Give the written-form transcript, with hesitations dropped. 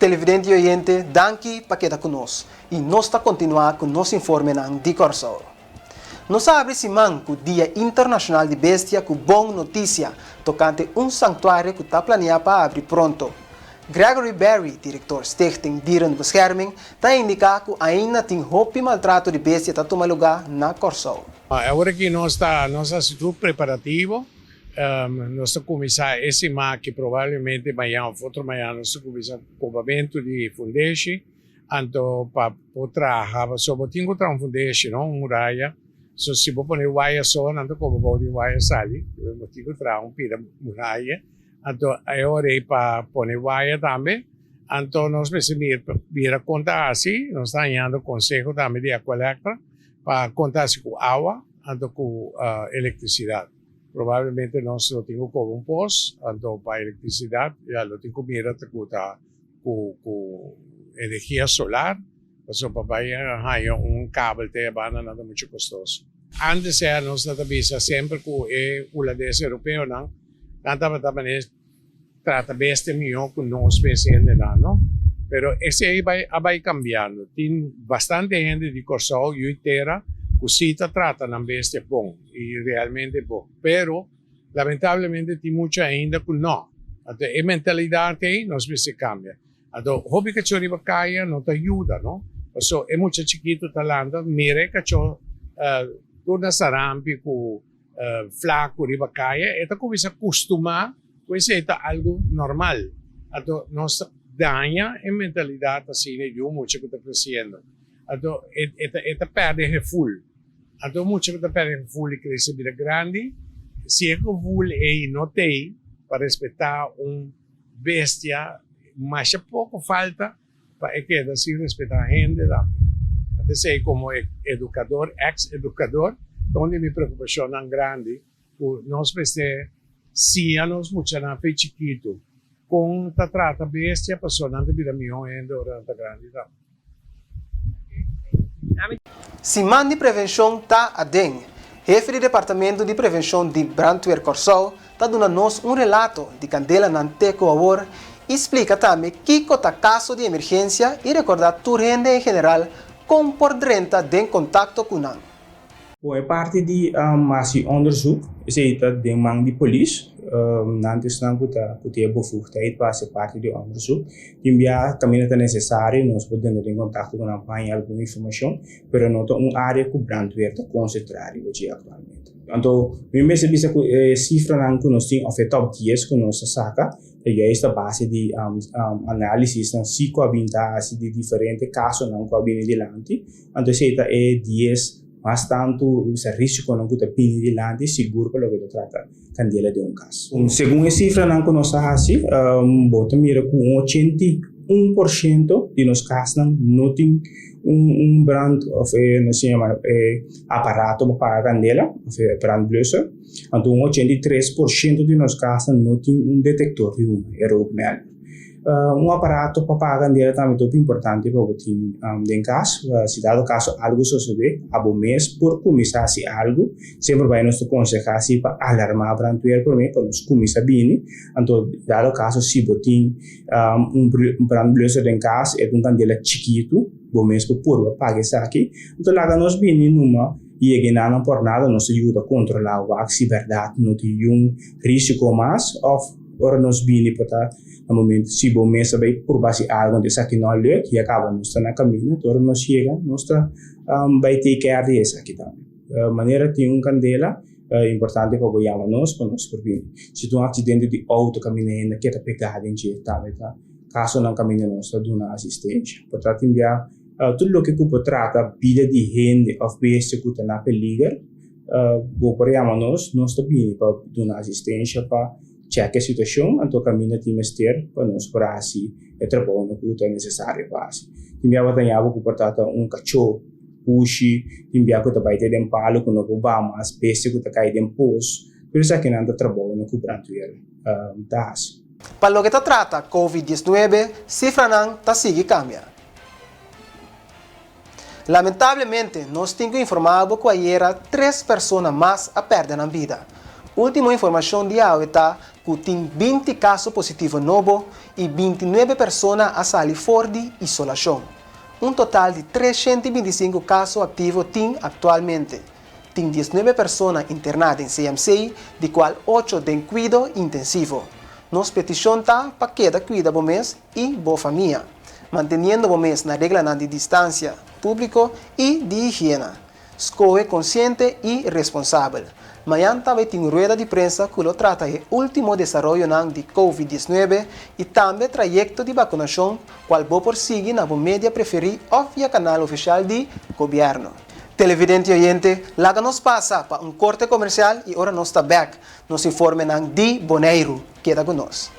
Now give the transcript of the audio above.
televidente e oyente, danke para quedar conosco e nós está continuar com nosso informe na Di Corso. Nós abre semana com o Dia Internacional de Bestia com boa notícia tocante santuário que está planeado para abrir pronto. Gregory Berry, diretor Stichting Dierenbescherming, está indicando que ainda tem roupa e maltrato de bestia está tomando lugar na Corso. Agora que nós estamos tudo preparativo, nós estamos começando esse mês que provavelmente amanhã ou outro amanhã nós estamos começando o pagamento de fundação, então para trabalhar, só vou ter que trabalhar fundação, não muralha, só se vou pôr wire só, não como vou de wire sali, vou ter que trabalhar pira muralha, então é hora para pôr wire também, então nós precisamos vir contar assim, nós estamos dando conselho também de coleta para contar com água, então com eletricidade. Provavelmente nós não temos como um posto, então para eletricidade, já não temos mira com energia solar, então para ir cabo de banda nada muito custoso. Antes nós também sempre com o holandês europeu, não também trata bem melhor com nós pensando não, pero esse aí vai cambiando. Tem bastante gente de Corsol e Terra que trata na bestia bom e realmente bom, pero lamentavelmente tem muita ainda que não. Então a mentalidade aí nós precisamos cambiar. Então hobby que chori bacaya não te ajuda, não? So é muito chiquito talento, mire que cho toda sarampi com flaco de bacaya, eta começa a acostumar com isso é algo normal. Então nós danha a mentalidade assim de muito que está crescendo. Então eta perde refúgio. Então muito que está perdendo refúgio e cresce vida grande. Se é que o refúgio aí não tem para respeitar bestia, mas pouco falta para que assim respeitar a gente. Até sei como educador, ex-educador, onde minha preocupação é grande, nós precisamos se nós muito na fe chiquito, com a trata bestia, passou na vida melhor ainda durante a grande. Semana de Prevenção está a DEN. Jefe do Departamento de Prevenção de Brandweer Corsol está dando-nos relato de Candela Nanteco Awor e explica também que cota caso de emergência e recordar tudo em geral com por dentro de contato com nós. Bom, é parte de esse onderzoek, zitten de man de polícia, antes não que bevoegdheid para ser parte do onderzoek. Que via caminho é necessário, nós podemos ter contato com a apanhar alguma informação, mas não é uma área que o brandweer está concentrado atualmente. Então, eu me percebi que a cifra que nós temos é top 10 que nós saca, e é esta base de análise de psicoabilidade de diferentes casos que vêm adiante. Então, esta é 10 mas tanto o risco não está bem adiante, seguro para o que trata candela de caso. Segundo a cifra que nós fazemos, bota mira com 81% de nos casos não tem brand of aparato para candela, brand blusser. Então 83% de nos casos não tem detector de erro mel. Aparato para pagar candela também é muito importante para o time em caso, se dado caso algo suceder, a mês por começar se algo, sempre vai nos aconselhar se para alarmar para para nos começar bem, então dado caso se botin brand blusser em casa é candela chiquito, o mês por pagar isso aqui, então lá nos bem numa e não por nada nos ajuda a controlar o se verdade não tem risco mais ora nos bini para no momento se bom mês vai por base algo dessa que não lê que acaba nos na caminho ora nos chega nos vai ter que arder essa aqui também maneira tem candela importante para boiar nós para nos por bem se tu acidente de auto caminhando que está pegado em jeito também tá caso não caminho nós dá uma assistência portanto enviar tudo o que tu trata vida de gente of base que está na perigo vou boiar nós também para dar uma assistência para check a situação, então caminha de mestre para nos para assim é trabalho que é necessário para assim. Timbia batalhava com portata cachorro, puxi, timbia que também tem palo com o bama, as peças que cai em pos, por isso que não trabalho com brandweer tá assim. Para o que trata COVID-19, cifra não está sigue cambia. Lamentavelmente, nós temos informado que era 3 pessoas mais a perder a vida. Última informação de hoje está que tem 20 casos positivos novos e 29 pessoas a sair fora de isolação. Um total de 325 casos ativos tem atualmente. Tem 19 pessoas internadas em CMC, de qual 8 têm cuidado intensivo. Nossa petição está para cada cuida bom mês e boa família, mantendo bom mês na regra de distância público e de higiene. Escolhe consciente e responsável. Amanhã também tem rueda de prensa que lo trata do último desenvolvimento de Covid-19 e também trajeto de vacunação, qual vou prosseguir na mídia preferida ou via canal oficial do governo. Televidente e oyente, lá nos passa para corte comercial e agora nós está back. Nos informe de Boneiro. Queda conosco.